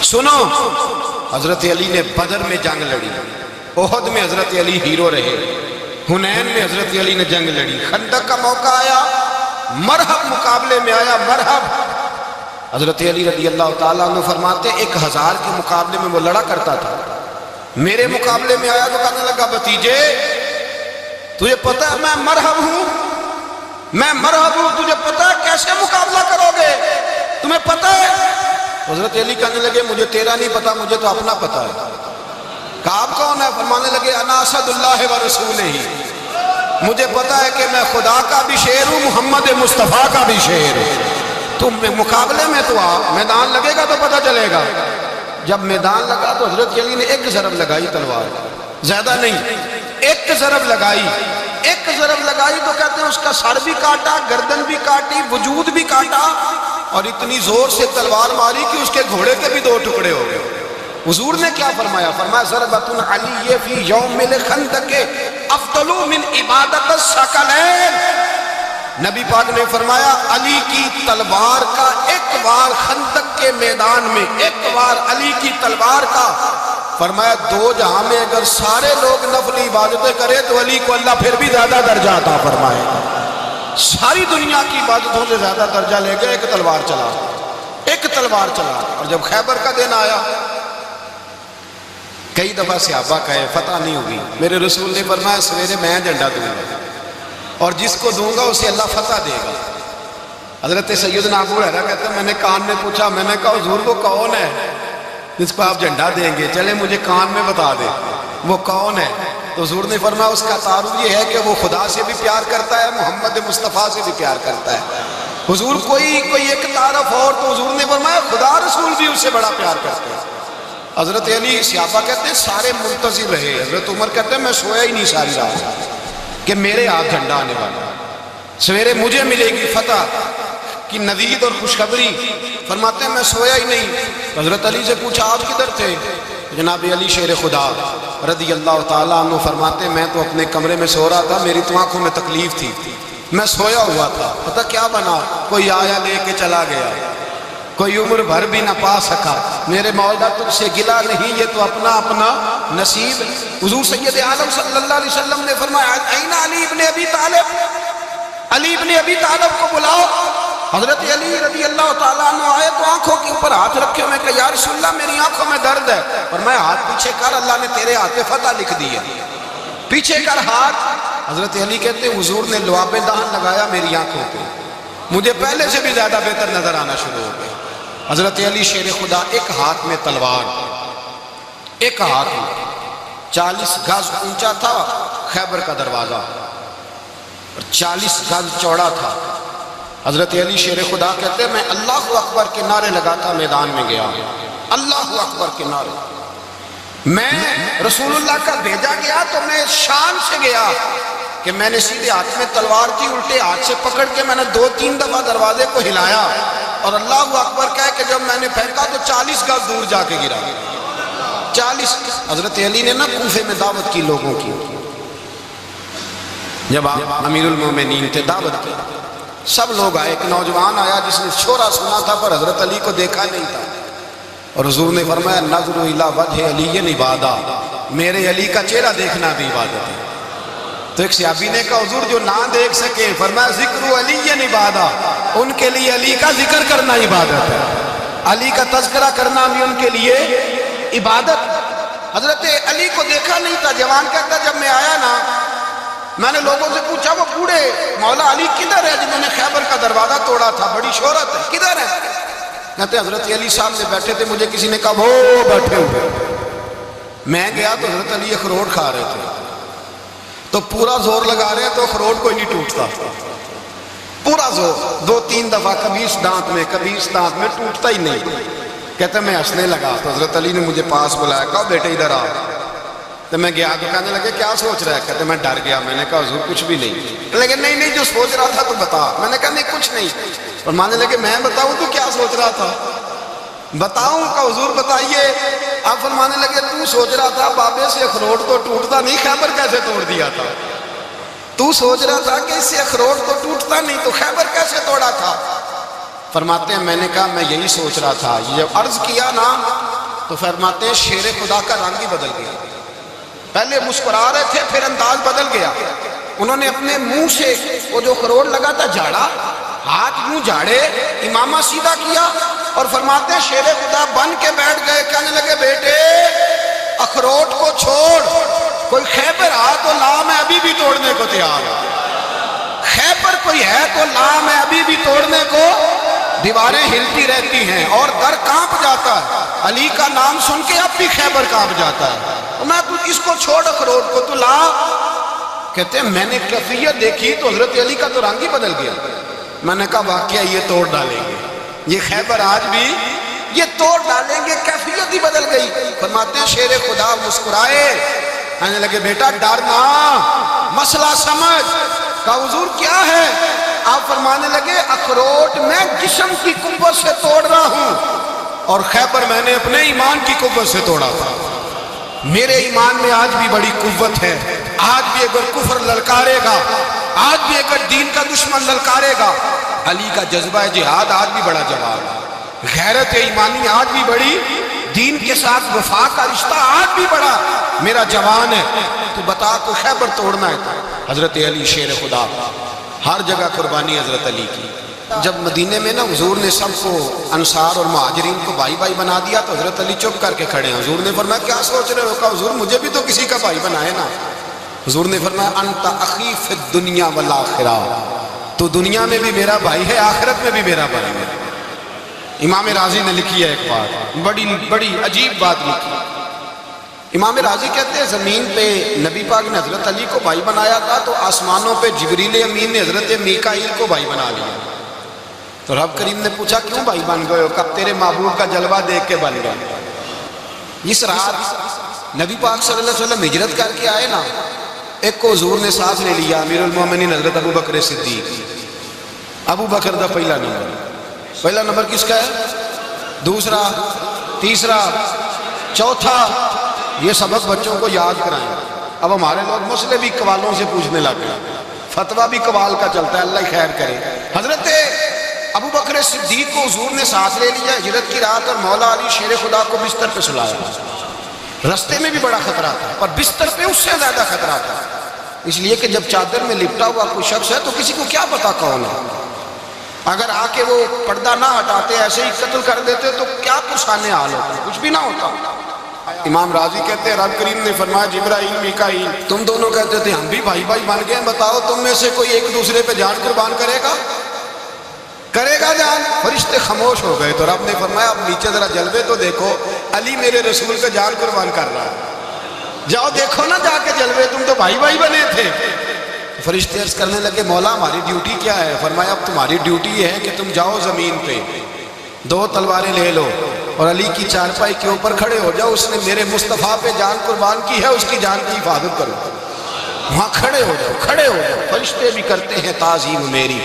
سنو، حضرت علی نے بدر میں جنگ لڑی، احد میں حضرت علی ہیرو رہے، حنین میں حضرت علی نے جنگ لڑی، خندق کا موقع آیا، مرحب مقابلے میں آیا، مرحب۔ حضرت علی رضی اللہ تعالیٰ عنہ فرماتے 1000 کے مقابلے میں وہ لڑا کرتا تھا، میرے مقابلے میں آیا تو کہنے لگا بھتیجے تجھے پتہ ہے میں مرحب ہوں، میں مرحب ہوں، تجھے پتہ ہے کیسے مقابلہ کرو گے، تمہیں پتہ ہے؟ حضرت علی کہنے لگے مجھے تیرا نہیں پتا، مجھے تو اپنا پتا ہے۔ کعب کون ہے؟ فرمانے لگے انا اسد اللہ و رسولہ، مجھے پتا ہے کہ میں خدا کا بھی شیر ہوں، محمد مصطفیٰ کا بھی شیر ہوں۔ تم مقابلے میں تو آ، میدان لگے گا تو پتہ چلے گا۔ جب میدان لگا تو حضرت علی نے ایک ضرب لگائی تلوار، زیادہ نہیں، ایک ضرب لگائی، ایک ضرب لگائی تو کہتے ہیں اس کا سر بھی کاٹا، گردن بھی کاٹی، وجود بھی کاٹا، اور اتنی زور سے تلوار ماری کہ اس کے گھوڑے کے بھی 2 ٹکڑے ہو گئے۔ حضور نے کیا فرمایا؟ فرمایا ضربۃ علی فی یوم الخندق افضل من عبادت الثقلین۔ نبی پاک نے فرمایا علی کی تلوار کا ایک وار خندق کے میدان میں، ایک وار علی کی تلوار کا، فرمایا 2 جہاں میں اگر سارے لوگ نفلی عبادتیں کرے تو علی کو اللہ پھر بھی زیادہ درجہ عطا فرمائے گا۔ ساری دنیا کی عبادتوں سے زیادہ درجہ لے گئے، ایک تلوار چلا، ایک تلوار چلا۔ اور جب خیبر کا دن آیا، کئی دفعہ صحابہ کہے فتح نہیں ہوگی، میرے رسول نے فرمایا سویرے میں جھنڈا دوں گا اور جس کو دوں گا اسے اللہ فتح دے گا۔ حضرت سیدنا ابو ہریرہ کہتے ہیں میں نے کان میں پوچھا، میں نے کہا حضور وہ کون ہے جس کو آپ جھنڈا دیں گے؟ چلے مجھے کان میں بتا دیں وہ کون ہے۔ تو حضور نے فرمایا اس کا تعارف یہ ہے کہ وہ خدا سے بھی پیار کرتا ہے، محمد مصطفیٰ سے بھی پیار کرتا ہے۔ حضور کوئی ایک تعارف اور، تو حضور نے فرمایا خدا رسول بھی اس سے بڑا پیار کرتے ہیں۔ حضرت علی صحابہ کہتے ہیں سارے منتظر رہے، حضرت عمر کہتے ہیں میں سویا ہی نہیں ساری رات کہ میرے ہاتھ جھنڈا آنے والا، سویرے مجھے ملے گی فتح کی نوید اور خوشخبری۔ فرماتے ہیں میں سویا ہی نہیں۔ حضرت علی سے پوچھا آپ کدھر تھے؟ جناب علی شیر خدا رضی اللہ تعالیٰ عنہ فرماتے ہیں میں تو اپنے کمرے میں سو رہا تھا، میری تو آنکھوں میں تکلیف تھی، میں سویا ہوا تھا، پتہ کیا بنا؟ کوئی آیا لے کے چلا گیا، کوئی عمر بھر بھی نہ پا سکا۔ میرے مولا تجھ سے گلا نہیں، یہ تو اپنا اپنا نصیب۔ حضور سید عالم صلی اللہ علیہ وسلم نے فرمایا این علی ابن ابی طالب، علی ابن ابی طالب کو بلاؤ۔ حضرت علی رضی اللہ تعالیٰ عنہ آئے تو آنکھوں کے اوپر ہاتھ رکھے، میں کہا یا رسول اللہ میری آنکھوں میں درد ہے، اور میں ہاتھ پیچھے کر، اللہ نے تیرے ہاتھ پہ فتح لکھ دی ہے، پیچھے کر ہاتھ۔ حضرت علی کہتے ہیں حضور نے لعاب دہن لگایا میری آنکھوں پہ، مجھے پہلے سے بھی زیادہ بہتر نظر آنا شروع ہو گیا۔ حضرت علی شیر خدا ایک ہاتھ میں تلوار، ایک ہاتھ میں 40 گز اونچا تھا خیبر کا دروازہ اور 40 گز چوڑا تھا۔ حضرت علی شیر خدا کہتے ہیں میں اللہ اکبر کے نعرے لگاتا میدان میں گیا، اللہ اکبر کے نعرے۔ میں رسول اللہ کا بھیجا گیا تو میں شان سے گیا کہ میں نے سیدھے ہاتھ میں تلوار تھی، الٹے ہاتھ سے پکڑ کے میں نے 2-3 دفعہ دروازے کو ہلایا اور اللہ اکبر کہہ کہ جب میں نے پھینکا تو 40 گز دور جا کے گرا۔ 40 حضرت علی نے نا کوفے میں دعوت کی لوگوں کی، جب آپ امیر المومنین تھے دعوت کی، سب لوگ آئے، ایک نوجوان آیا جس نے شورا سنا تھا پر حضرت علی کو دیکھا نہیں تھا، اور حضور نے فرمایا نظر الی وجہ علی عبادت، میرے علی کا چہرہ دیکھنا بھی عبادت ہے۔ تو ایک صحابی نے کہا حضور جو نہ دیکھ سکے، فرمایا ذکر علی عبادت، ان کے لیے علی کا ذکر کرنا عبادت ہے، علی کا تذکرہ کرنا بھی ان کے لیے عبادت۔ حضرت علی کو دیکھا نہیں تھا، جوان کہتا جب میں آیا نا میں نے لوگوں سے پوچھا وہ بوڑھے مولا علی کدھر ہے جنہوں نے خیبر کا دروازہ توڑا تھا، بڑی شہرت ہے، کدھر ہے؟ کہتے حضرت علی صاحب نے بیٹھے تھے، مجھے کسی نے کہا وہ بیٹھے ہوئے، میں گیا تو حضرت علی اخروٹ کھا رہے تھے، تو پورا زور لگا رہے ہیں تو اخروٹ کوئی نہیں ٹوٹتا، پورا زور 2-3 دفعہ کبھی اس دانت میں کبھی اس دانت میں، ٹوٹتا ہی نہیں۔ کہتے میں ہنسنے لگا تو حضرت علی نے مجھے پاس بلایا، کہا بیٹے ادھر آ، تو میں گیا تو کہنے لگے کیا سوچ رہا ہے؟ کہتے میں ڈر گیا، میں نے کہا حضور کچھ بھی نہیں، لیکن نہیں جو سوچ رہا تھا تو بتا، میں نے کہا نہیں کچھ نہیں، اور ماننے لگے میں بتاؤں تو کیا سوچ رہا تھا؟ بتاؤں کہ حضور بتائیے۔ آپ فرمانے لگے تو سوچ رہا تھا بابے سے اخروٹ تو ٹوٹتا نہیں، خیبر کیسے توڑ دیا تھا؟ تو سوچ رہا تھا کہ اس سے اخروٹ تو ٹوٹتا نہیں تو خیبر کیسے توڑا تھا؟ فرماتے ہیں میں نے کہا میں یہی سوچ رہا تھا، یہ جب عرض کیا نا تو فرماتے ہیں شیر خدا کا رنگ ہی بدل گیا. پہلے مسکرا رہے تھے پھر انداز بدل گیا. انہوں نے اپنے منہ سے وہ جو خروٹ لگا تھا جھاڑا, ہاتھ منہ جھاڑے, امامہ سیدھا کیا اور فرماتے ہیں شیر خدا بن کے بیٹھ گئے. کہنے لگے بیٹے اخروٹ کو چھوڑ, کوئی خیبر آ تو لا, میں ابھی بھی توڑنے کو تیار ہوں. خیبر کوئی ہے تو لا, میں ابھی بھی توڑنے کو. دیواریں ہلتی رہتی ہیں اور در کانپ جاتا ہے. علی کا نام سن کے اب بھی خیبر کانپ جاتا ہے. میں اس کو چھوڑ اخروٹ کو تو لا. کہتے ہیں میں نے کیفیت دیکھی تو حضرت علی کا تو رنگ ہی بدل گیا. میں نے کہا واقعہ یہ توڑ ڈالیں گے, یہ خیبر آج بھی یہ توڑ ڈالیں گے, کیفیت ہی بدل گئی. فرماتے ہیں شیر خدا مسکرائے, کہنے لگے بیٹا ڈرنا, مسئلہ سمجھ. کہا حضور کیا ہے؟ آپ فرمانے لگے اخروٹ میں جسم کی قوت سے توڑ رہا ہوں اور خیبر میں نے اپنے ایمان کی قوت سے توڑا تھا. میرے ایمان میں آج بھی بڑی قوت ہے. آج بھی اگر کفر للکارے گا, آج بھی اگر دین کا دشمن للکارے گا, علی کا جذبہ جہاد آج بھی بڑا جواب ہے. غیرت ایمانی آج بھی بڑی, دین کے ساتھ وفا کا رشتہ آج بھی بڑا میرا جوان ہے. تو بتا کو خیبر توڑنا ہے تو حضرت علی شیر خدا, ہر جگہ قربانی حضرت علی کی. جب مدینے میں نا حضور نے سب کو انصار اور مہاجرین کو بھائی بھائی بنا دیا تو حضرت علی چپ کر کے کھڑے ہیں. حضور نے فرمایا کیا سوچ رہے ہو؟ کہا حضور مجھے بھی تو کسی کا بھائی بنائے نا. حضور نے فرمایا انت اخی فی الدنیا والآخرہ, تو دنیا میں بھی میرا بھائی ہے, آخرت میں بھی میرا بھائی ہے. امام راضی نے لکھی ہے ایک بات, بڑی عجیب بات لکھی. امام راضی کہتے ہیں زمین پہ نبی پاک نے حضرت علی کو بھائی بنایا تھا تو آسمانوں پہ جبریل امین نے حضرت میکائیل کو بھائی بنا لیا. تو رب کریم نے پوچھا کیوں بھائی بن گئے ہو؟ کب تیرے محبوب کا جلوہ دیکھ کے بن گئے. اس رات نبی پاک صلی اللہ علیہ وسلم ہجرت کر کے آئے نا, ایک کو حضور نے ساتھ لے لیا, امیر المومنین حضرت ابو بکر صدیق. ابو بکر دا پہلا نمبر کس کا ہے؟ دوسرا, تیسرا, چوتھا. یہ سبق بچوں کو یاد کرائیں. اب ہمارے لوگ مسئلے بھی قوالوں سے پوچھنے لگ گئے, فتویٰ بھی قوال کا چلتا ہے, اللہ خیر کرے. حضرت ابو بکر صدیق کو حضور نے ساتھ لے لیا ہجرت کی رات, اور مولا علی شیر خدا کو بستر پہ سلایا. رستے میں بھی بڑا خطرہ تھا اور بستر پہ اس سے زیادہ خطرہ تھا, اس لیے کہ جب چادر میں لپٹا ہوا کوئی شخص ہے تو کسی کو کیا پتا کون ہے. اگر آ کے وہ پردہ نہ ہٹاتے ایسے ہی قتل کر دیتے تو کیا پرسانے حال ہوتا, کچھ بھی نہ ہوتا. امام راضی کہتے ہیں رب کریم نے فرمایا جبرائیل میکائیل تم دونوں کہتے تھے ہم بھی بھائی بھائی بن گئے, بتاؤ تم میں سے کوئی ایک دوسرے پہ جان قربان کرے گا جان؟ فرشتے خاموش ہو گئے. تو رب نے فرمایا اب نیچے ذرا جلوے تو دیکھو, علی میرے رسول کا جان قربان کر رہا ہے, جاؤ دیکھو نا جا کے جلوے, تم تو بھائی بھائی بنے تھے. فرشتے عرض کرنے لگے مولا ہماری ڈیوٹی کیا ہے؟ فرمایا اب تمہاری ڈیوٹی یہ ہے کہ تم جاؤ زمین پہ, 2 تلواریں لے لو اور علی کی چارپائی کے اوپر کھڑے ہو جاؤ. اس نے میرے مصطفیٰ پہ جان قربان کی ہے, اس کی جان کی حفاظت کرو. وہاں کھڑے ہو جاؤ. فرشتے بھی کرتے ہیں تعظیم میری,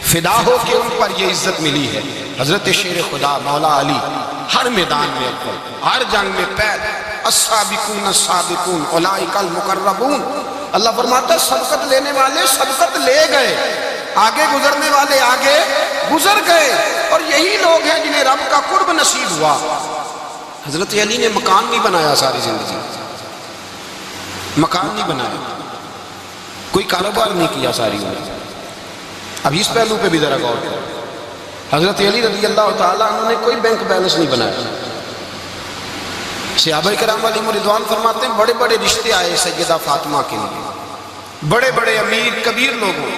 فدا ہو کہ ان پر یہ عزت ملی ہے. حضرت شیر خدا مولا علی ہر میدان میں اکبر, ہر جنگ میں پیر. السابقون السابقون اولئک المقربون. اللہ فرماتا ہے سبقت لینے والے سبقت لے گئے, آگے گزرنے والے آگے گزر گئے, اور یہی لوگ ہیں جنہیں رب کا قرب نصیب ہوا. حضرت علی نے مکان نہیں بنایا ساری زندگی, مکان نہیں بنایا, کوئی کاروبار نہیں کیا ساری زندگی. اب اس پہلو پہ بھی ذرا غور کرو. حضرت علی رضی اللہ تعالیٰ عنہ نے کوئی بینک بیلنس نہیں بنایا. صحابہ کرام علیہم رضوان فرماتے ہیں بڑے بڑے رشتے آئے سیدہ فاطمہ کے لیے, بڑے بڑے امیر کبیر لوگوں.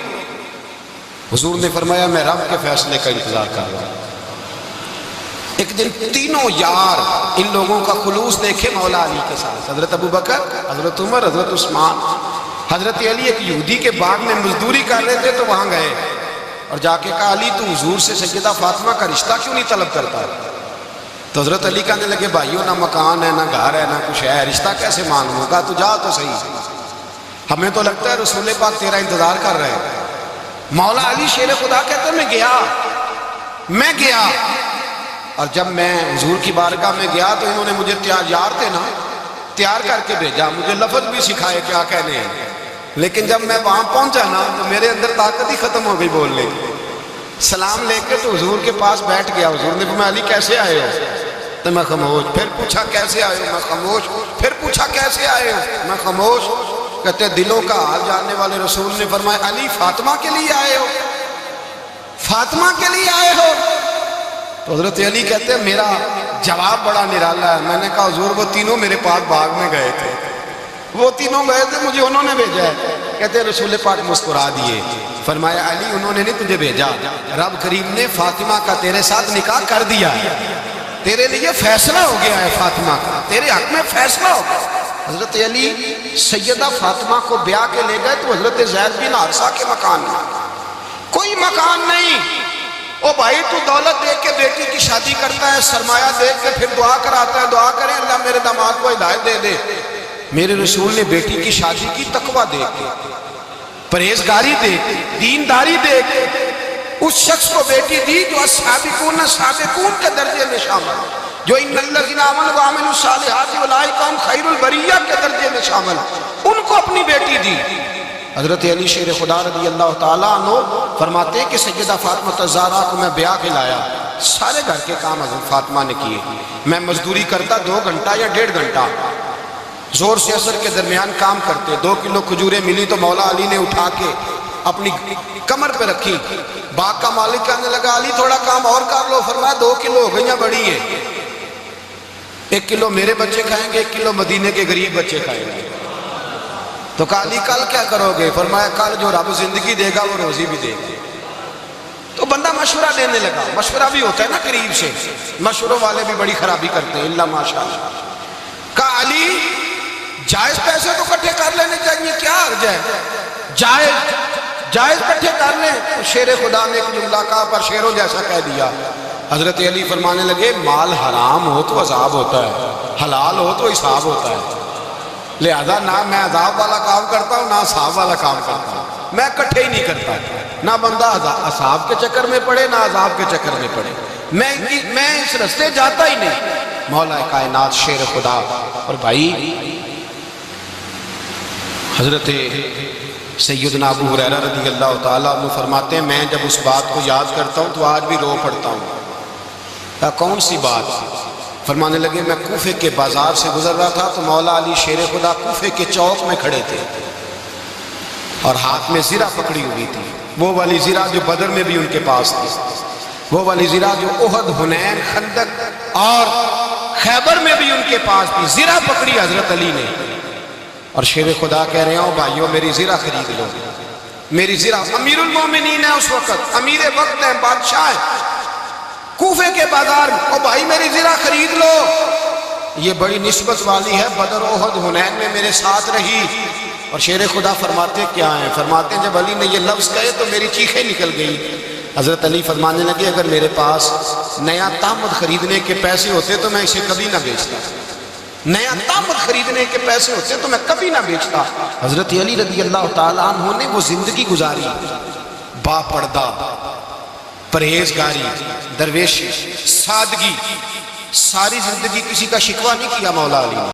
حضور نے فرمایا میں رب کے فیصلے کا انتظار کر رہا ہوں. ایک دن تینوں یار ان لوگوں کا خلوص دیکھے مولا علی کے ساتھ, حضرت ابو بکر, حضرت عمر, حضرت عثمان. حضرت علی ایک یہودی کے باغ میں مزدوری کر رہے تھے تو وہاں گئے اور جا کے کہا علی تو حضور سے سیدہ فاطمہ کا رشتہ کیوں نہیں طلب کرتا؟ تو حضرت علی کہنے لگے بھائیو نہ مکان ہے نہ گھر ہے نہ کچھ ہے, رشتہ کیسے مانگوں گا, تو جا تو صحیح, ہمیں تو لگتا ہے رسول پاک تیرا انتظار کر رہے ہیں. مولا علی شیر خدا کہتے ہیں میں گیا اور جب میں حضور کی بارگاہ میں گیا تو انہوں نے مجھے یار تھے نا تیار کر کے بھیجا, مجھے لفظ بھی سکھائے کیا کہنے ہیں, لیکن جب میں وہاں پہنچا نا تو میرے اندر طاقت ہی ختم ہو گئی بولنے کی. سلام لے کے تو حضور کے پاس بیٹھ گیا. حضور نے فرمایا علی کیسے آئے ہو؟ تو میں خاموش. پھر پوچھا کیسے آئے ہو؟ میں خاموش. پھر پوچھا کیسے آئے ہو؟ میں خاموش. کہتے دلوں کا حال جاننے والے رسول نے فرمایا علی فاطمہ کے لیے آئے ہو؟ فاطمہ کے لیے آئے ہو؟ تو حضرت علی کہتے ہیں میرا جواب بڑا نرالا ہے. میں نے کہا حضور وہ تینوں میرے پاس باغ میں گئے تھے, وہ تینوں گئے تھے, مجھے انہوں نے بھیجا ہے. کہتے ہیں رسول پاک مسکرا دیے, فرمایا علی انہوں نے نہیں تجھے بھیجا, رب کریم نے فاطمہ کا تیرے ساتھ نکاح کر دیا, تیرے لیے فیصلہ ہو گیا ہے, فاطمہ کا تیرے حق میں فیصلہ ہو گیا. حضرت علی سیدہ فاطمہ کو بیاہ کے لے گئے تو حضرت زید بن حارثہ کے مکان میں, کوئی مکان نہیں. او بھائی تو دولت دیکھ کے بیٹی کی شادی کرتا ہے, سرمایہ دیکھ کے پھر دعا کراتا ہے, دعا کریں اللہ میرے داماد کو ہدایت دے دے. میرے رسول نے بیٹی کی شادی کی تقوی دیکھ کے, پرہیزگاری دیکھ کے, دینداری دیکھ کے اس شخص کو بیٹی دی جو السابقون سابقون کے درجے میں شامل, جو ان الذین آمنوا وعملوا الصالحات اولئک هم خیر البریہ کے درجے میں شامل, ان کو اپنی بیٹی دی. حضرت علی شیر خدا رضی اللہ تعالیٰ عنہ فرماتے ہیں کہ سیدہ فاطمہ الزہرا کو میں بیاہ کے لایا, سارے گھر کے کام حضرت فاطمہ نے کیے. میں مزدوری کرتا 2 گھنٹہ یا 1.5 گھنٹہ, زور سے اثر کے درمیان کام کرتے. 2 کلو کھجوریں ملی تو مولا علی نے اٹھا کے اپنی کمر پہ رکھی. باغ کا مالک کہنے لگا علی تھوڑا کام اور کر لو. فرمایا 2 کلو ہو گئیں, بڑی ہے, 1 کلو میرے بچے کھائیں گے, 1 کلو مدینے کے غریب بچے کھائیں گے. تو کہا علی کل کیا کرو گے؟ فرمایا کل جو رب زندگی دے گا وہ روزی بھی دے گا. تو بندہ مشورہ دینے لگا. مشورہ بھی ہوتا ہے نا قریب سے, مشوروں والے بھی بڑی خرابی کرتے ہیں اللہ ماشاءاللہ. کہا علی جائز پیسے تو کٹھے کر لینے چاہیے, کیا حرج ہے, جائز کٹھے کر لیں. شیر خدا نے ایک جملہ کہا پر شیروں جیسا کہہ دیا. حضرت علی فرمانے لگے مال حرام ہو تو عذاب ہوتا ہے, حلال ہو تو حساب ہوتا ہے. لہذا نہ میں عذاب والا کام کرتا ہوں نہ حساب والا کام کرتا ہوں, میں کٹھے ہی نہیں کرتا. نہ بندہ حساب کے چکر میں پڑے نہ عذاب کے چکر میں پڑے, میں اس رستے جاتا ہی نہیں. مولا کائنات شیر خدا. اور بھائی حضرت سیدنا ابو ہریرہ رضی اللہ تعالیٰ عنہ فرماتے ہیں میں جب اس بات کو یاد کرتا ہوں تو آج بھی رو پڑتا ہوں. کون سی بات؟ فرمانے لگے میں کوفے کے بازار سے گزر رہا تھا تو مولا علی شیر خدا کوفے کے چوک میں کھڑے تھے اور ہاتھ میں زرہ پکڑی ہوئی تھی, وہ والی زرہ جو بدر میں بھی ان کے پاس تھی, وہ والی زرہ جو احد, حنین, خندق اور خیبر میں بھی ان کے پاس تھی. زرہ پکڑی حضرت علی نے اور شیر خدا کہہ رہے ہوں بھائیو میری زرہ خرید لو. میری زرہ, امیر المومنین ہے اس وقت, امیر وقت ہے, بادشاہ ہے, کوفے کے بازار میں, او بھائی میری زرہ خرید لو. یہ بڑی نسبت والی ہے, بدر, احد, حنین میں میرے ساتھ رہی. اور شیر خدا فرماتے کیا ہیں؟ فرماتے ہیں جب علی نے یہ لفظ کہے تو میری چیخیں نکل گئی. حضرت علی فرمانے لگے اگر میرے پاس نیا تامد خریدنے کے پیسے ہوتے تو میں اسے کبھی نہ بیچتا, نیا تامد خریدنے کے پیسے ہوتے تو میں کبھی نہ بیچتا. حضرت علی رضی اللہ تعالیٰ عنہ نے وہ زندگی گزاری, با پردہ, پرہیزگاری, درویشی, سادگی, ساری زندگی کسی کا شکوہ نہیں کیا مولا علی نے.